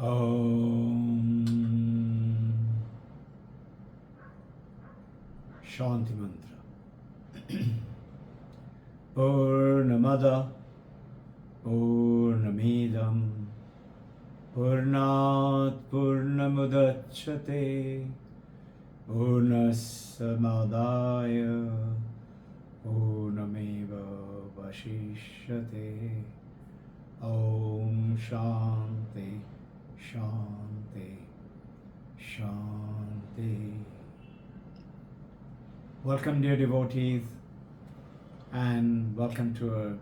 Om Shanti Mantra. Purnamada Purnamidam Purnat Purnamudachyate Purnasamadaya Purnameva Vashishyate. Om Shanti Shanti Shanti. Welcome, dear devotees, and welcome to a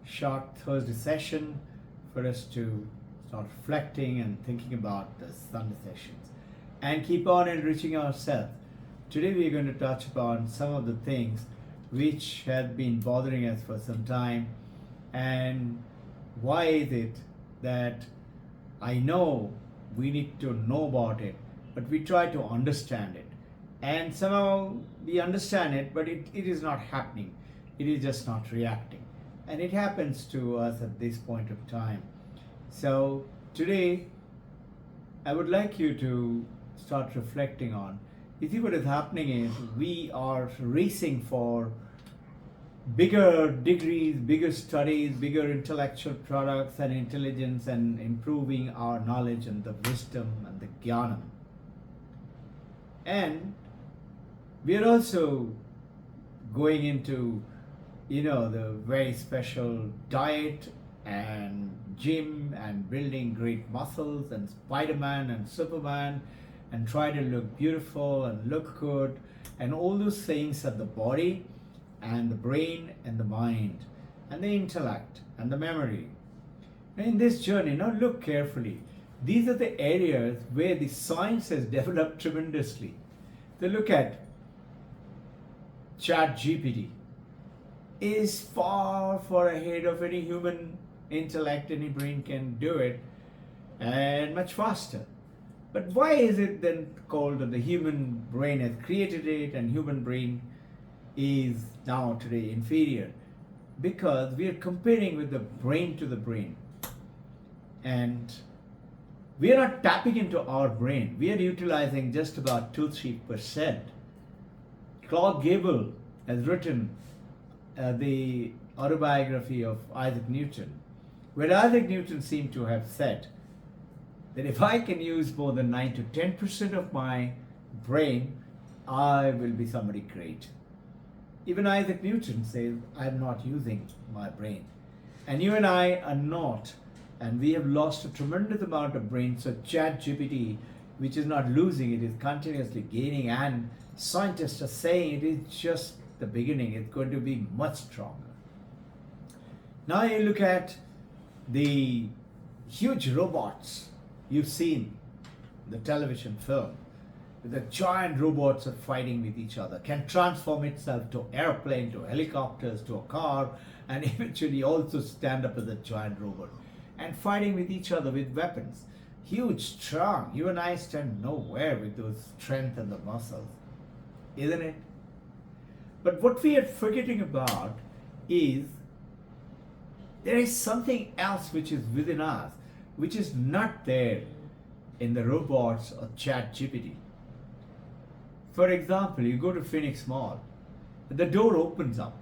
short Thursday session for us to start reflecting and thinking about the Sunday sessions and keep on enriching ourselves. Today we are going to touch upon some of the things which have been bothering us for some time, and why is it that I know we need to know about it, but we try to understand it. And somehow we understand it, but it is not happening. It is just not reacting. And it happens to us at this point of time. So today, I would like you to start reflecting on, you see what is happening is we are racing for bigger degrees, bigger studies, bigger intellectual products and intelligence, and improving our knowledge and the wisdom and the jnanam. And we are also going into, the very special diet and gym and building great muscles and Spider-Man and Superman and try to look beautiful and look good, and all those things that the body and the brain and the mind and the intellect and the memory. In this journey, now look carefully. These are the areas where the science has developed tremendously. So look at ChatGPT. Is far ahead of any human intellect, any brain can do it, and much faster. But why is it then called that the human brain has created it and human brain is now today inferior? Because we are comparing with the brain to the brain, and we are not tapping into our brain. We are utilizing just about 2-3%. Clark Gable has written the autobiography of Isaac Newton, where Isaac Newton seemed to have said that if I can use more than 9 to 10% of my brain, I will be somebody great. Even Isaac Newton says, I'm not using my brain. And you and I are not. And we have lost a tremendous amount of brain. So ChatGPT, which is not losing, it is continuously gaining. And scientists are saying it is just the beginning. It's going to be much stronger. Now you look at the huge robots you've seen in the television film. The giant robots are fighting with each other, can transform itself to airplane, to helicopters, to a car, and eventually also stand up as a giant robot and fighting with each other with weapons. Huge, strong. You and I stand nowhere with those strength and the muscles, isn't it? But what we are forgetting about is there is something else which is within us, which is not there in the robots or ChatGPT. For example, you go to Phoenix Mall, the door opens up.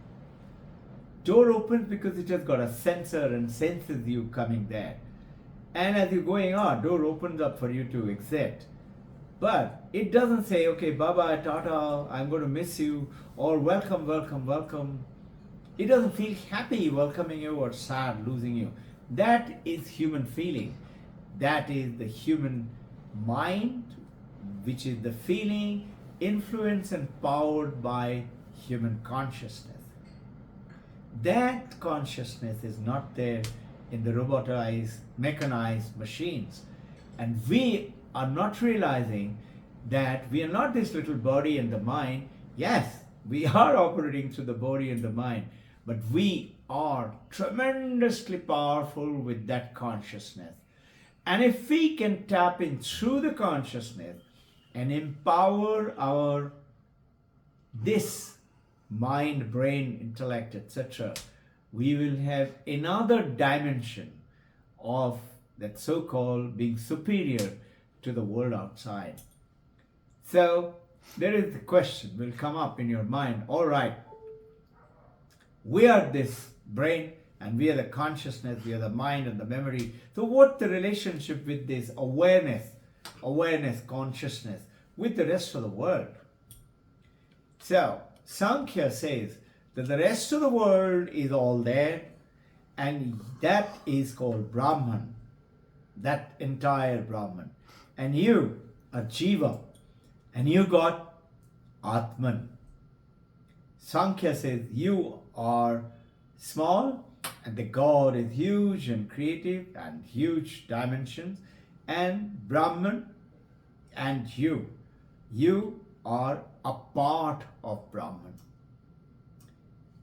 Door opens because it has got a sensor and senses you coming there. And as you're going on, door opens up for you to exit. But it doesn't say, okay, bye-bye, tata, I'm going to miss you, or welcome, welcome, welcome. It doesn't feel happy welcoming you or sad losing you. That is human feeling. That is the human mind, which is the feeling, influenced and powered by human consciousness. That consciousness is not there in the robotized, mechanized machines. And we are not realizing that we are not this little body and the mind. Yes, we are operating through the body and the mind, but we are tremendously powerful with that consciousness. And if we can tap in through the consciousness and empower our this mind, brain, intellect, etc., we will have another dimension of that so-called being superior to the world outside. So there is the question will come up in your mind, all right, we are this brain and we are the consciousness, we are the mind and the memory. So what's the relationship with this awareness, consciousness with the rest of the world? So Sankhya says that the rest of the world is all there, and that is called Brahman, that entire Brahman. And you are Jiva, and you got Atman. Sankhya says you are small and the God is huge and creative and huge dimensions, and Brahman and you are a part of Brahman.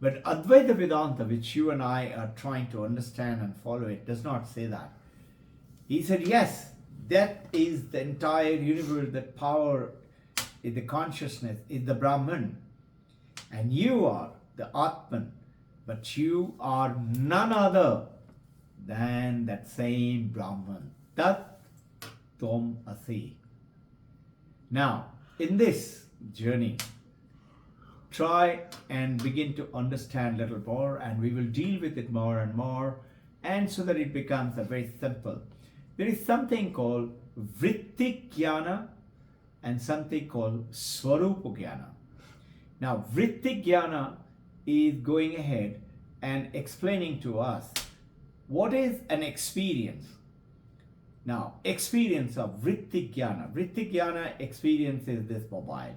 But Advaita Vedanta, which you and I are trying to understand and follow, it does not say that. He said, yes, that is the entire universe, that power is the consciousness, is the Brahman. And you are the Atman, but you are none other than that same Brahman. Tat Tvam Asi. Now, in this journey, try and begin to understand a little more, and we will deal with it more and more, and so that it becomes a very simple. There is something called Vritti Jnana and something called Swarupa Jnana. Now, Vritti Jnana is going ahead and explaining to us what is an experience. Now, experience of Vritti Jnana. Vritti Jnana experience is this mobile.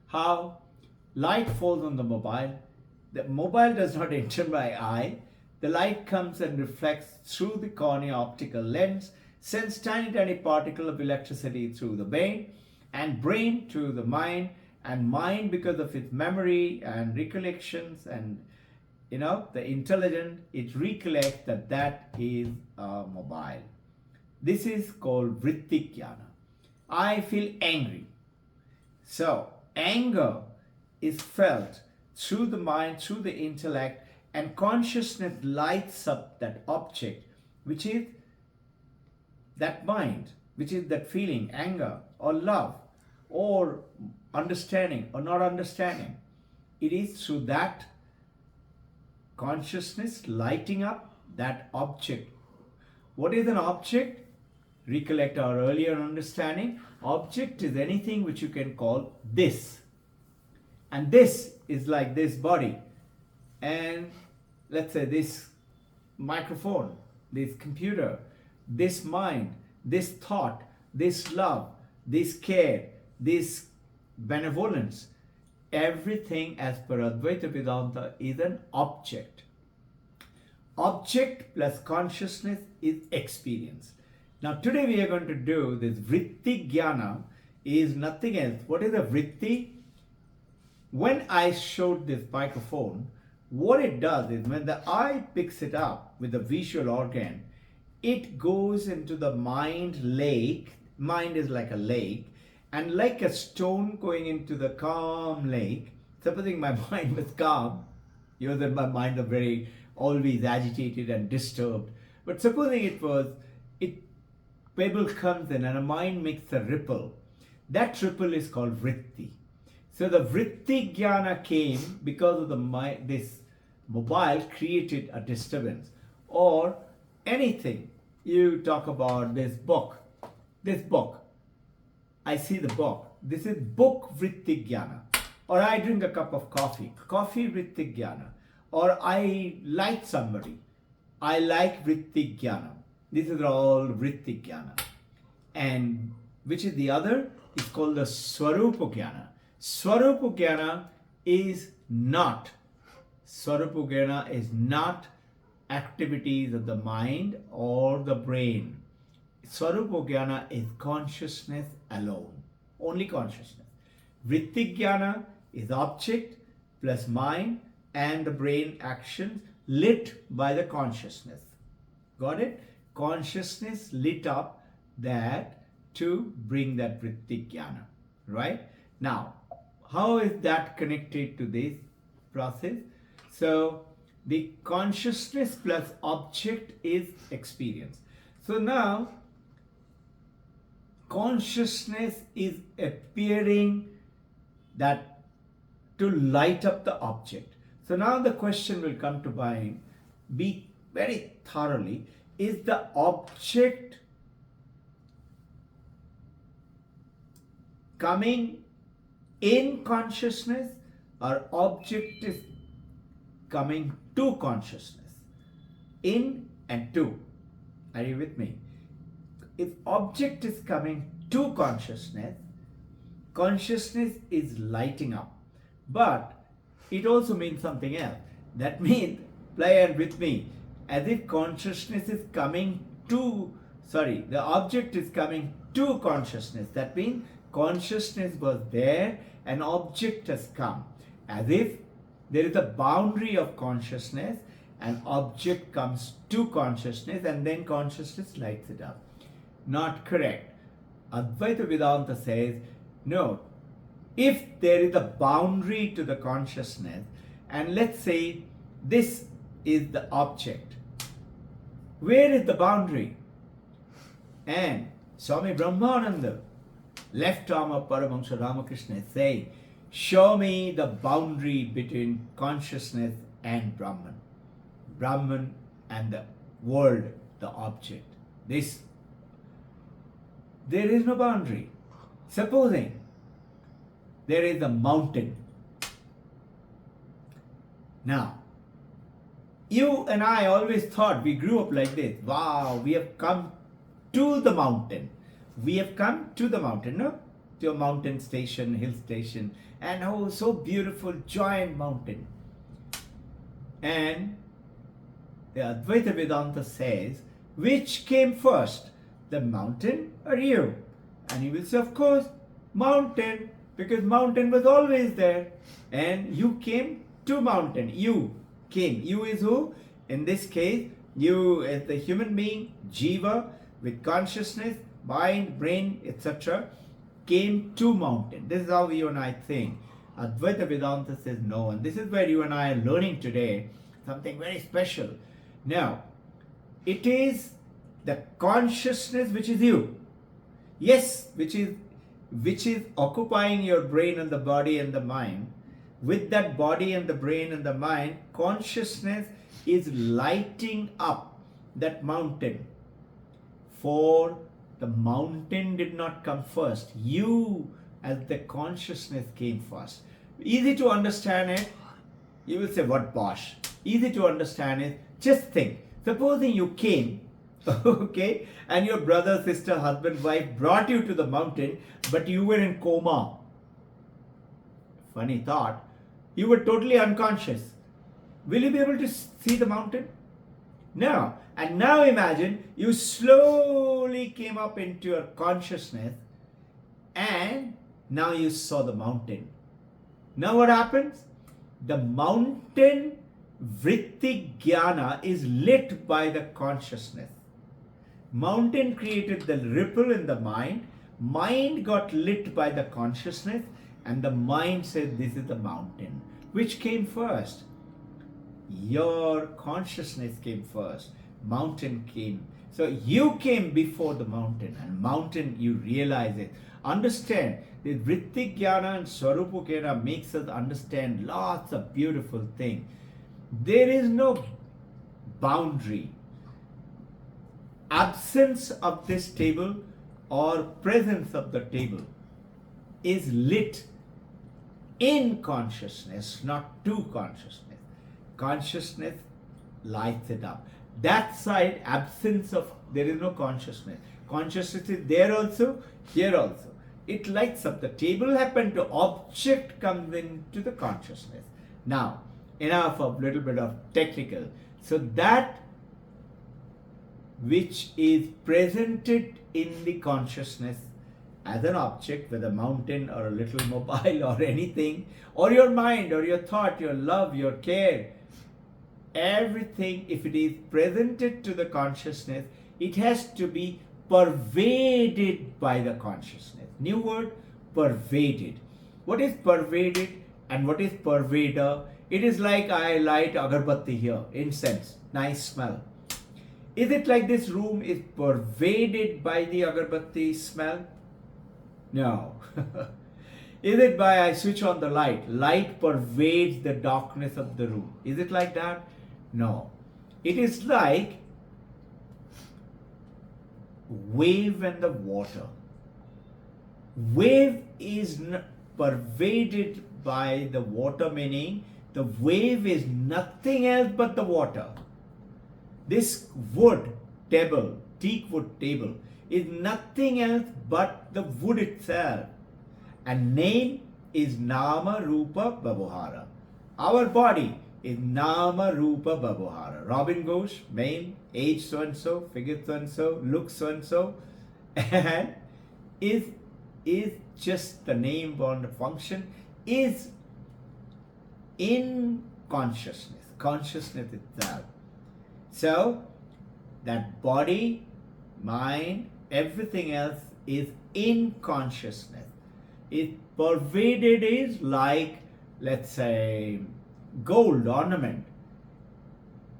How? Light falls on the mobile does not enter my eye. The light comes and reflects through the cornea optical lens, sends tiny particle of electricity through the brain, and brain to the mind, and mind, because of its memory and recollections and the intelligent, it recollects that is mobile. This is called Vritti Jnana. I feel angry. So anger is felt through the mind, through the intellect, and consciousness lights up that object, which is that mind, which is that feeling, anger or love or understanding or not understanding. It is through that consciousness lighting up that object. What is an object? Recollect our earlier understanding. Object is anything which you can call this. And this is like this body. And let's say this microphone, this computer, this mind, this thought, this love, this care, this benevolence. Everything as per Advaita Vedanta is an object. Object plus consciousness is experience. Now today we are going to do this Vritti Jnana is nothing else. What is a Vritti? When I showed this microphone, what it does is when the eye picks it up with the visual organ, it goes into the mind lake. Mind is like a lake, and like a stone going into the calm lake. Supposing my mind was calm, that my mind was very always agitated and disturbed. But supposing pebble comes in and a mind makes a ripple. That ripple is called Vritti. So the Vritti Jnana came because of this mobile created a disturbance. Or anything. You talk about this book. I see the book. This is book Vritti Jnana. Or I drink a cup of coffee. Coffee Vritti Jnana. Or I like somebody. I like Vritti Jnana. These are all Vritti Jnana. And which is the other? It's called the Swarupa Jnana. Swarupa Jnana is not activities of the mind or the brain. Swarupa Jnana is consciousness alone. Only consciousness. Vritti Jnana is object plus mind and the brain actions lit by the consciousness. Got it? Consciousness lit up that to bring that Vritti Jnana. Right? Now, how is that connected to this process? So, the consciousness plus object is experience. So now consciousness is appearing that to light up the object. So now the question will come to mind, be very thoroughly, is the object coming in consciousness or object is coming to consciousness? In and to. Are you with me? If object is coming to consciousness, consciousness is lighting up. But it also means something else. That means, play it with me, as if consciousness is coming to, the object is coming to consciousness. That means consciousness was there, an object has come. As if there is a boundary of consciousness, an object comes to consciousness and then consciousness lights it up. Not correct. Advaita Vedanta says, no, if there is a boundary to the consciousness, and let's say this is the object, where is the boundary? And Swami Brahmananda, left arm of Paramahansa Ramakrishna, is saying, show me the boundary between consciousness and Brahman. Brahman and the world, the object. There is no boundary. Supposing there is a mountain. Now, you and I always thought, we grew up like this, wow, we have come to the mountain. We have come to the mountain, no? To a mountain station, hill station, and oh, so beautiful, giant mountain. And the Advaita Vedanta says, which came first, the mountain or you? And you will say, of course, mountain, because mountain was always there. And you came to mountain. You came. You is who? In this case, you as the human being, jiva, with consciousness, mind, brain, etc., came to mountain. This is how you and I think. Advaita Vedanta says no. And this is where you and I are learning today something very special. Now, it is the consciousness which is you. Yes, which is occupying your brain and the body and the mind. With that body and the brain and the mind, consciousness is lighting up that mountain. For the mountain did not come first. You as the consciousness came first. Easy to understand it. You will say, what bosh? Easy to understand it. Just think. Supposing you came, okay, and your brother, sister, husband, wife brought you to the mountain, but you were in coma. Funny thought. You were totally unconscious. Will you be able to see the mountain? No. And now imagine you slowly came up into your consciousness and now you saw the mountain. Now what happens? The mountain vritti jnana is lit by the consciousness. Mountain created the ripple in the mind. Mind got lit by the consciousness and the mind said, this is the mountain. Which came first? Your consciousness came first. Mountain came. So you came before the mountain, and mountain, you realize it. Understand, the vritti jnana and swarupa jnana makes us understand lots of beautiful things. There is no boundary. Absence of this table or presence of the table is lit in consciousness, not to consciousness. Consciousness lights it up. That side, absence of, there is no consciousness. Consciousness is there also, here also. It lights up. The table happened to, object comes into the consciousness. Now, enough of little bit of technical. So that which is presented in the consciousness as an object, whether a mountain or a little mobile or anything, or your mind or your thought, your love, your care, everything, if it is presented to the consciousness, it has to be pervaded by the consciousness. New word, pervaded. What is pervaded and what is pervader? It is like I light agarbatti here, incense, nice smell. Is it like this room is pervaded by the agarbatti smell? No. Is it by I switch on the light? Light pervades the darkness of the room. Is it like that? No. It is like wave and the water. Wave is pervaded by the water, meaning the wave is nothing else but the water. This wood table, teak wood table, is nothing else but the wood itself. And name is Nama Rupa Babhara. Our body is Nama Rupa Babhara. Robbin Ghosh, male, age so and so, figure so and so, look so and so, and is just the name born, the function is in consciousness itself. So that body, mind, everything else is in consciousness. It pervaded is like, let's say, gold ornament.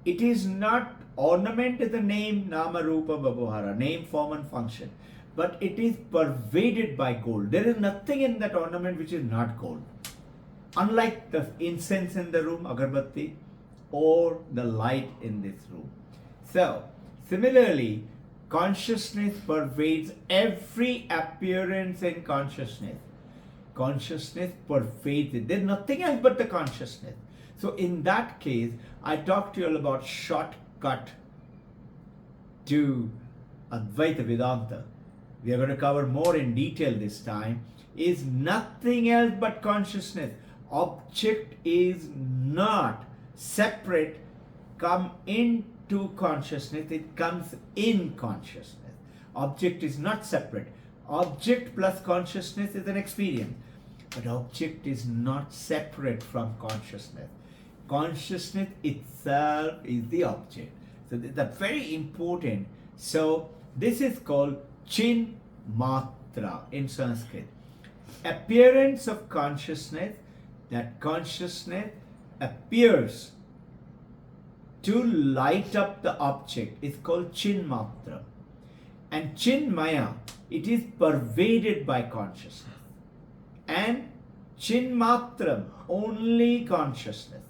It is not, ornament is the name Nama Rupa Babhara, name, form and function. But it is pervaded by gold. There is nothing in that ornament which is not gold. Unlike the incense in the room, agarbatti, or the light in this room. So, similarly, consciousness pervades every appearance in consciousness. Consciousness pervades it. There's nothing else but the consciousness. So in that case, I talked to you all about shortcut to Advaita Vedanta. We are going to cover more in detail this time. Is nothing else but consciousness. Object is not separate, come into consciousness, it comes in consciousness. Object is not separate. Object plus consciousness is an experience, but object is not separate from consciousness. Consciousness itself is the object. So that's very important. So this is called Chin Matra in Sanskrit. Appearance of consciousness, that consciousness appears to light up the object, is called Chin Matra. And Chinmaya, it is pervaded by consciousness. And Chinmatram, only consciousness.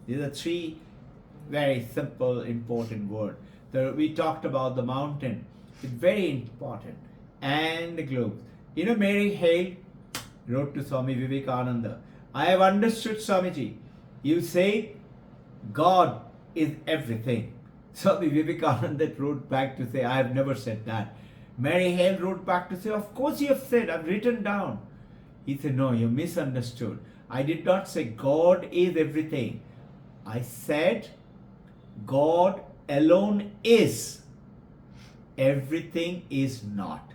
These are three very simple, important words. We talked about the mountain. It's very important. And the globes. You know, Mary Hale wrote to Swami Vivekananda, I have understood, Swamiji. You say God is everything. Swami Vivekananda wrote back to say, I have never said that. Mary Hale wrote back to say, of course you have said, I've written down. He said, no, you misunderstood. I did not say God is everything. I said God alone is. Everything is not.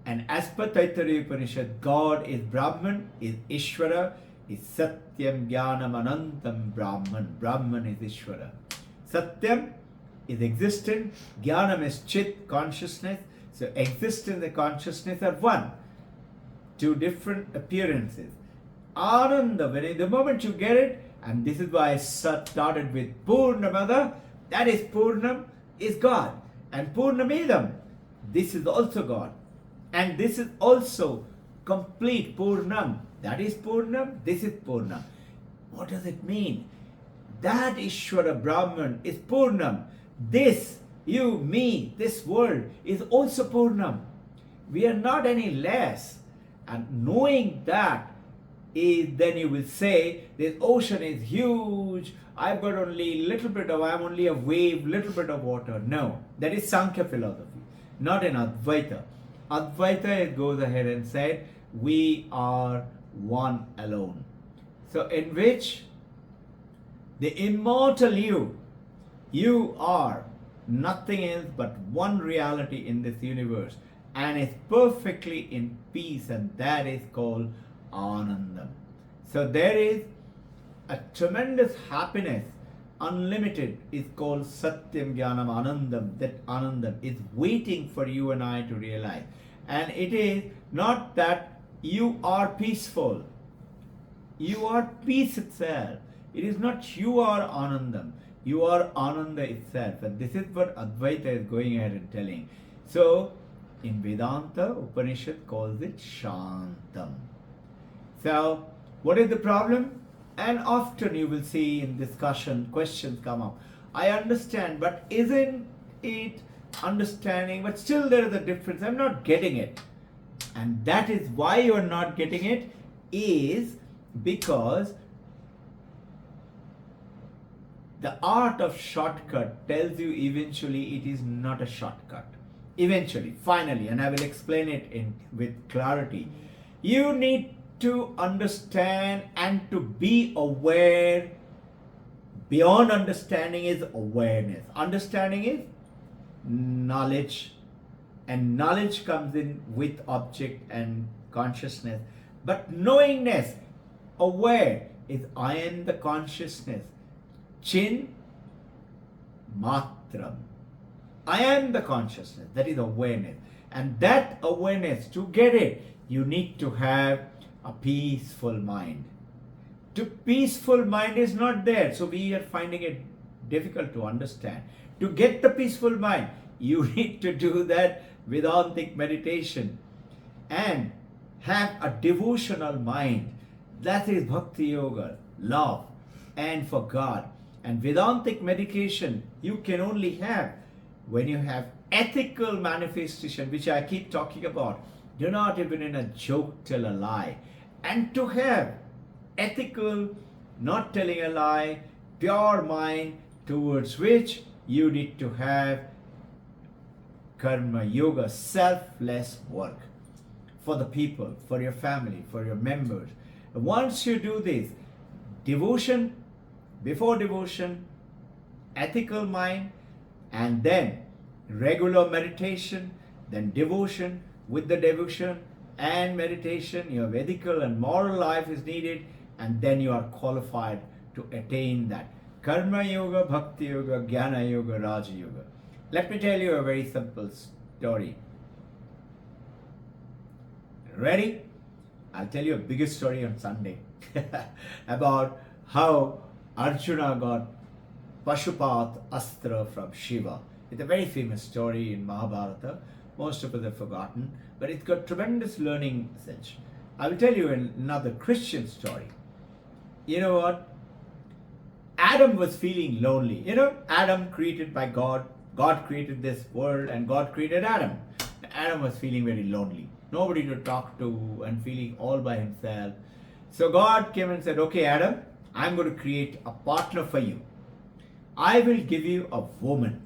And as per Taittiriya Upanishad, God is Brahman, is Ishvara, is Satyam Jnanam Anantam Brahman. Brahman is Ishvara. Satyam is existent, Jnanam is Chit, consciousness. So existence and consciousness are one. Two different appearances. Ananda, the moment you get it, and this is why I started with Purnamada, that is Purnam, is God. And Purnamidam, this is also God. And this is also complete Purnam. That is Purnam, this is Purnam. What does it mean? That Ishvara Brahman is Purnam. This, you, me, this world is also Purnam. We are not any less. And knowing that, is then you will say, this ocean is huge, I've got only little bit of, I'm only a wave, little bit of water. No, that is Sankhya philosophy, not in Advaita. Advaita, it goes ahead and said, we are one alone. So in which the immortal you are nothing else but one reality in this universe, and is perfectly in peace, and that is called Anandam. So there is a tremendous happiness, unlimited, is called Satyam Jnanam Anandam. That Anandam is waiting for you and I to realize. And it is not that you are peaceful. You are peace itself. It is not you are Anandam. You are Ananda itself. And this is what Advaita is going ahead and telling. So, in Vedanta, Upanishad calls it Shantam. So, what is the problem? And often you will see in discussion, questions come up. I understand, but isn't it understanding? But still there is a difference. I'm not getting it. And that is why you are not getting it, is because the art of shortcut tells you eventually it is not a shortcut. Eventually, finally, and I will explain it with clarity. You need to understand and to be aware. Beyond understanding is awareness. Understanding is knowledge, and knowledge comes in with object and consciousness. But knowingness, aware, is I am the consciousness. Chin matram. I am the consciousness. That is awareness. And that awareness, to get it, you need to have a peaceful mind. To peaceful mind is not there. So we are finding it difficult to understand. To get the peaceful mind, you need to do that Vedantic meditation and have a devotional mind. That is Bhakti Yoga, love and for God. And Vedantic meditation you can only have when you have ethical manifestation, which I keep talking about. Do not even in a joke tell a lie. And to have ethical, not telling a lie, pure mind, towards which you need to have karma yoga, selfless work for the people, for your family, for your members. Once you do this, devotion, before devotion, ethical mind, and then regular meditation, then devotion. With the devotion and meditation, your ethical and moral life is needed, and then you are qualified to attain that. Karma Yoga, Bhakti Yoga, Jnana Yoga, Raja Yoga. Let me tell you a very simple story. Ready? I'll tell you a bigger story on Sunday about how Arjuna got Pashupat Astra from Shiva. It's a very famous story in Mahabharata. Most of us have forgotten, but it's got tremendous learning message. I will tell you another Christian story. You know what? Adam was feeling lonely. You know, Adam created by God. God created this world and God created Adam. Adam was feeling very lonely. Nobody to talk to and feeling all by himself. So God came and said, okay, Adam, I'm going to create a partner for you. I will give you a woman.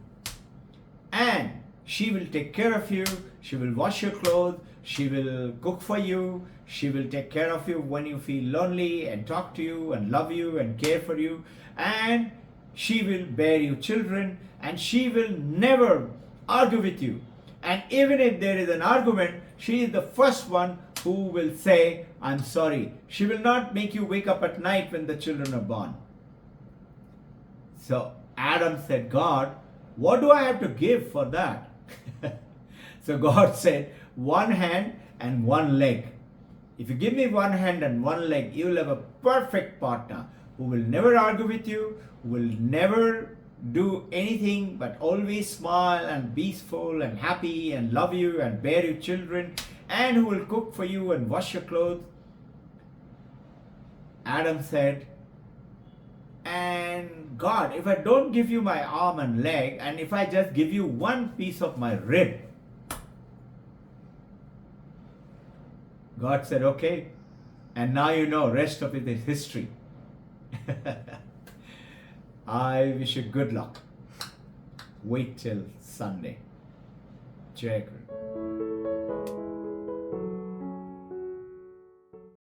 And she will take care of you. She will wash your clothes. She will cook for you. She will take care of you when you feel lonely and talk to you and love you and care for you. And she will bear you children. And she will never argue with you. And even if there is an argument, she is the first one who will say, I'm sorry. She will not make you wake up at night when the children are born. So Adam said, God, what do I have to give for that? So God said, one hand and one leg. If you give me one hand and one leg, you will have a perfect partner who will never argue with you, who will never do anything but always smile and peaceful and happy and love you and bear you children, and who will cook for you and wash your clothes. Adam said, and God, if I don't give you my arm and leg, and if I just give you one piece of my rib, God said, okay, and now you know, rest of it is history. I wish you good luck. Wait till Sunday. Jai Guru.